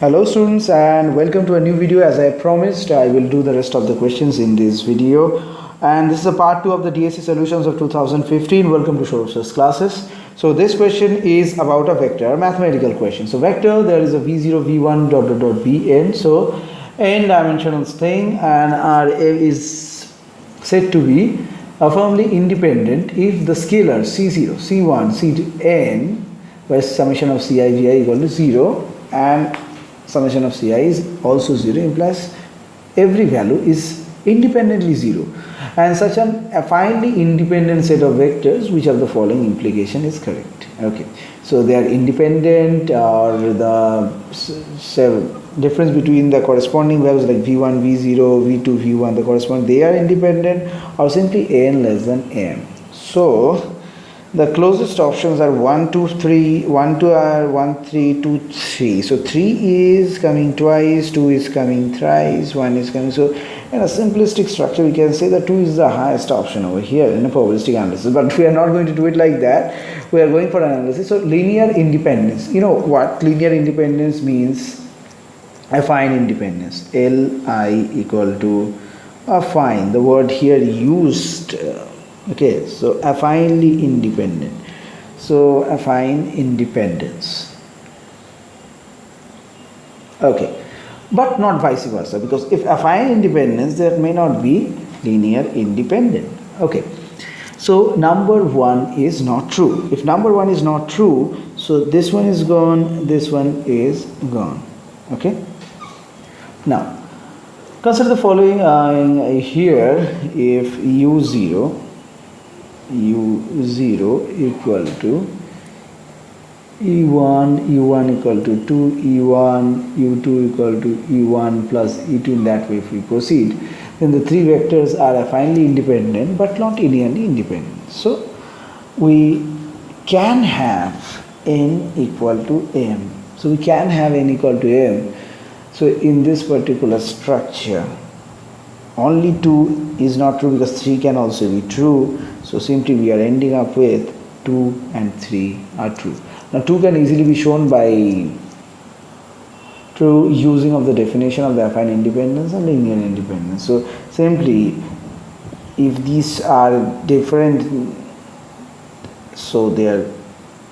Hello students, and welcome to a new video. As I promised, I will do the rest of the questions in this video, and this is a part 2 of the DSC solutions of 2015. Welcome to Short's classes. So this question is about a vector, mathematical question. So vector, there is a v0 v1 dot dot dot vn, so n dimensional thing, and Rm is said to be firmly independent if the scalar c0 c1 c2 n, where summation of ci vi equal to 0 and summation of ci is also 0, implies every value is independently 0, and such an affinely independent set of vectors which of the following implication is correct. Okay, so they are independent, or the difference between the corresponding values like v1 v0 v2 v1, the corresponding, they are independent, or simply n less than m. So the closest options are 1 2 3 1 2 1 3 2 3. So 3 is coming twice, 2 is coming thrice, 1 is coming. So in a simplistic structure we can say that 2 is the highest option over here in a probabilistic analysis, but we are not going to do it like that. We are going for analysis. So linear independence, you know what linear independence means? Affine independence, Li equal to affine, the word here used. Okay, so affinely independent, so affine independence. Okay, but not vice versa, because if affine independence, there may not be linear independent. Okay, so number 1 is not true. If number 1 is not true, so this one is gone, this one is gone. Okay, now consider the following here. If u0 equal to e1 equal to 2 e1 u2 equal to e1 plus e2, in that way if we proceed, then the three vectors are affinely independent but not linearly independent. So we can have n equal to m. So we can have n equal to m. So in this particular structure, only 2 is not true, because 3 can also be true. So simply we are ending up with 2 and 3 are true. Now 2 can easily be shown by through using of the definition of the affine independence and linear independence. So simply, if these are different, so their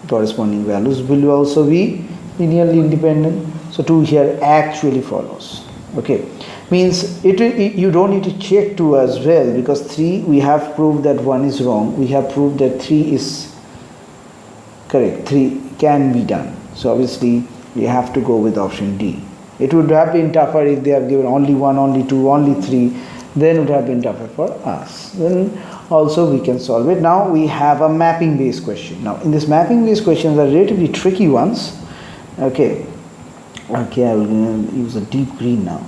corresponding values will also be linearly independent. So 2 here actually follows. Okay, means you don't need to check 2 as well, because 3 we have proved that 1 is wrong, we have proved that 3 is correct, 3 can be done. So obviously we have to go with option D. It would have been tougher if they have given only 1, only 2, only 3, then it would have been tougher for us. Then also we can solve it. Now we have a mapping based question. Now in this mapping based questions are relatively tricky ones. Okay, I will use a deep green now,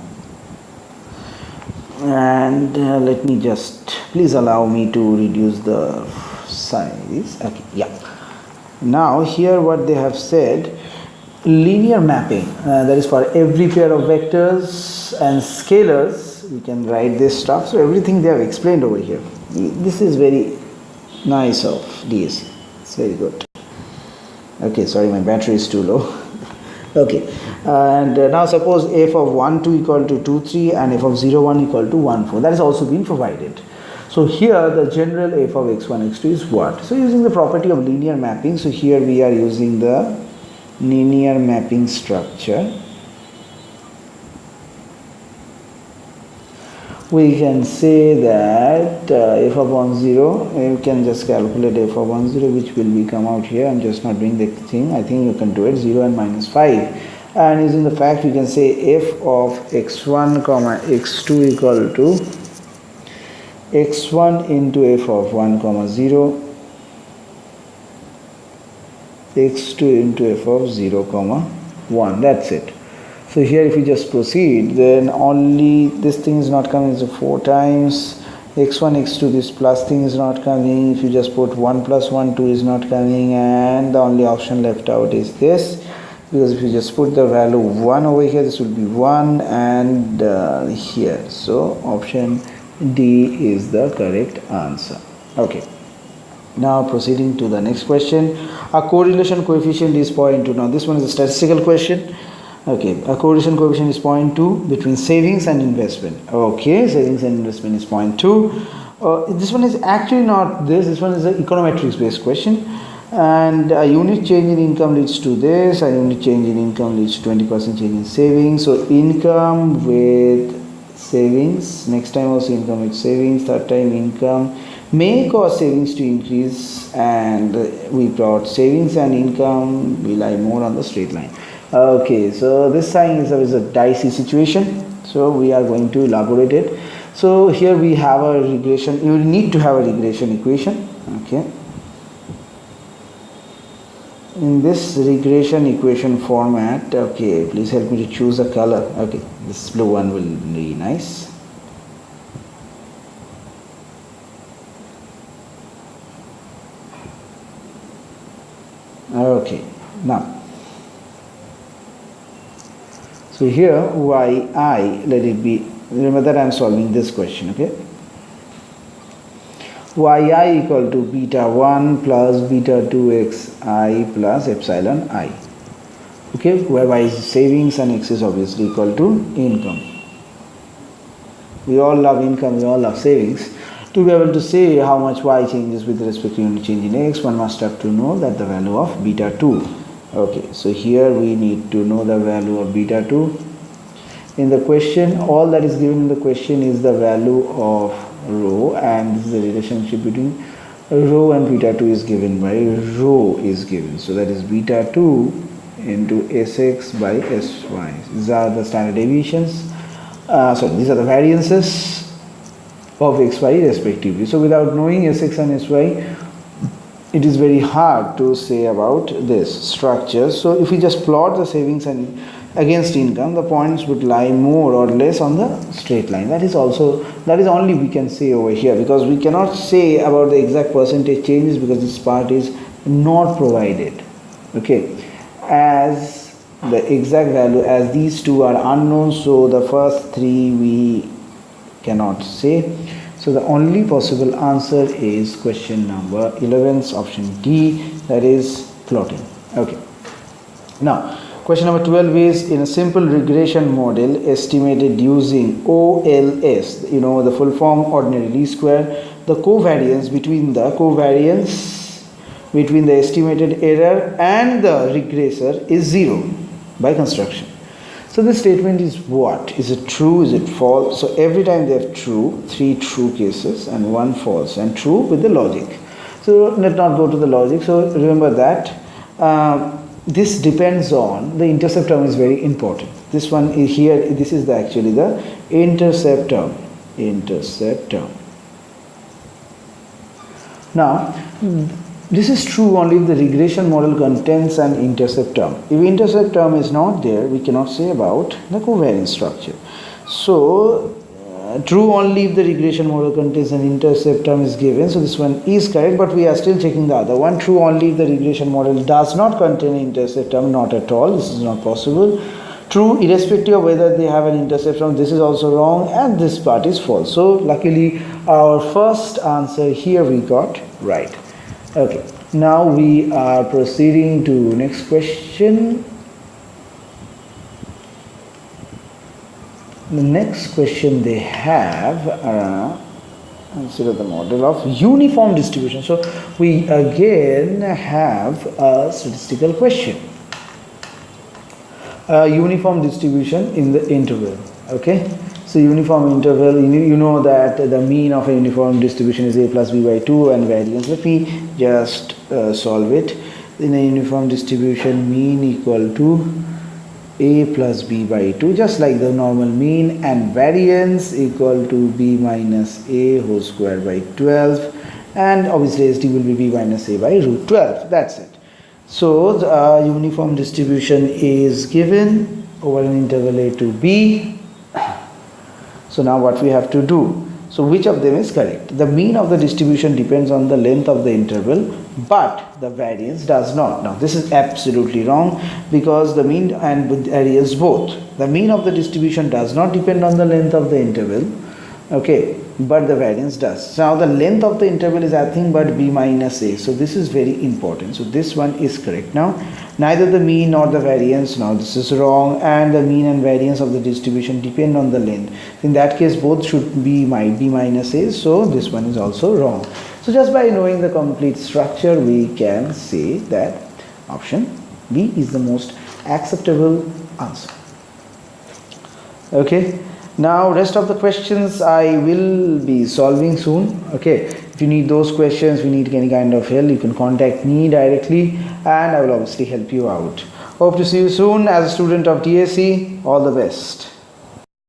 and let me just, please allow me to reduce the size. Okay, yeah. Now here what they have said, linear mapping, that is for every pair of vectors and scalars, we can write this stuff. So everything they have explained over here. This is very nice of DSC, it's very good. Okay, sorry, my battery is too low. Okay, and now suppose f of 1 2 equal to 2 3 and f of 0 1 equal to 1 4. That has also been provided. So here the general f of x1 x2 is what? So using the property of linear mapping, so here we are using the linear mapping structure. We can say that f upon 0, you can just calculate f upon 0, which will be come out here. I'm just not doing the thing, I think you can do it, 0 and minus 5. And using the fact, we can say f of x1 comma x2 equal to x1 into f of 1 comma 0 x2 into f of 0 comma 1. That's it. So here if you just proceed, then only this thing is not coming, so 4 times x1 x2, this plus thing is not coming. If you just put 1 plus 1, 2 is not coming, and the only option left out is this, because if you just put the value 1 over here, this will be 1, and here, so option D is the correct answer. Okay, now proceeding to the next question. A correlation coefficient is 0.2. Now this one is a statistical question. Okay, a correlation coefficient is 0.2 between savings and investment. Okay, savings and investment is 0.2. This one is actually not this one is an econometrics based question. And a unit change in income leads to this, a unit change in income leads to 20% change in savings. So income with savings, next time also income with savings, third time income may cause savings to increase, and we brought savings and income will lie more on the straight line. Okay, so this sign is a dicey situation, so we are going to elaborate it. So here we have a regression, you need to have a regression equation. Okay, in this regression equation format, okay, please help me to choose a color. Okay, this blue one will be nice. Okay, now so here yi, let it be, remember that I am solving this question. Okay, yi equal to beta 1 plus beta 2xi plus epsilon I. Okay, whereby savings and x is obviously equal to income. We all love income, we all love savings. To be able to say how much y changes with respect to unit change in x, one must have to know that the value of beta 2. Okay, so here we need to know the value of beta 2. In the question, all that is given in the question is the value of rho, and this is the relationship between rho and beta 2 is given by rho is given. So that is beta 2 into sx by sy. These are the standard deviations. These are the variances of xy respectively. So without knowing sx and sy, it is very hard to say about this structure. So if we just plot the savings and against income, the points would lie more or less on the straight line. That is only we can say over here, because we cannot say about the exact percentage changes because this part is not provided. Okay, as the exact value, as these two are unknown, so the first three we cannot say. So the only possible answer is question number 11's option D, that is plotting. Okay, now question number 12 is, in a simple regression model estimated using OLS, you know the full form, ordinary least square, the covariance between the estimated error and the regressor is 0 by construction. So this statement is what? Is it true? Is it false? So every time they have true, 3 true cases and 1 false, and true with the logic. So let's not go to the logic. So remember that this depends on the intercept term is very important. This one is here, this is actually the intercept term. Now this is true only if the regression model contains an intercept term. If intercept term is not there, we cannot say about the covariance structure. So true only if the regression model contains an intercept term is given. So this one is correct, but we are still checking the other one. True only if the regression model does not contain an intercept term. Not at all, this is not possible. True irrespective of whether they have an intercept term. This is also wrong, and this part is false. So luckily our first answer here we got right. Okay, now we are proceeding to next question. The next question they have, consider the model of uniform distribution. So we again have a statistical question. Uniform distribution in the interval. Okay, so uniform interval, you know that the mean of a uniform distribution is a plus b by 2 and variance. Let me just solve it. In a uniform distribution, mean equal to a plus b by 2, just like the normal mean, and variance equal to b minus a whole square by 12, and obviously SD will be b minus a by root 12. That's it. So the uniform distribution is given over an interval a to b. So now what we have to do? So which of them is correct? The mean of the distribution depends on the length of the interval, but the variance does not. Now this is absolutely wrong, because the mean and variance both. The mean of the distribution does not depend on the length of the interval, okay, but the variance does. So now the length of the interval is nothing but b minus a. So this is very important. So this one is correct. Now neither the mean nor the variance, now this is wrong, and the mean and variance of the distribution depend on the length. In that case both should be b minus a. So this one is also wrong. So just by knowing the complete structure we can say that option B is the most acceptable answer. Okay, now rest of the questions I will be solving soon. Okay, if you need those questions, if you need any kind of help, you can contact me directly and I will obviously help you out. Hope to see you soon. As a student of DSE, all the best.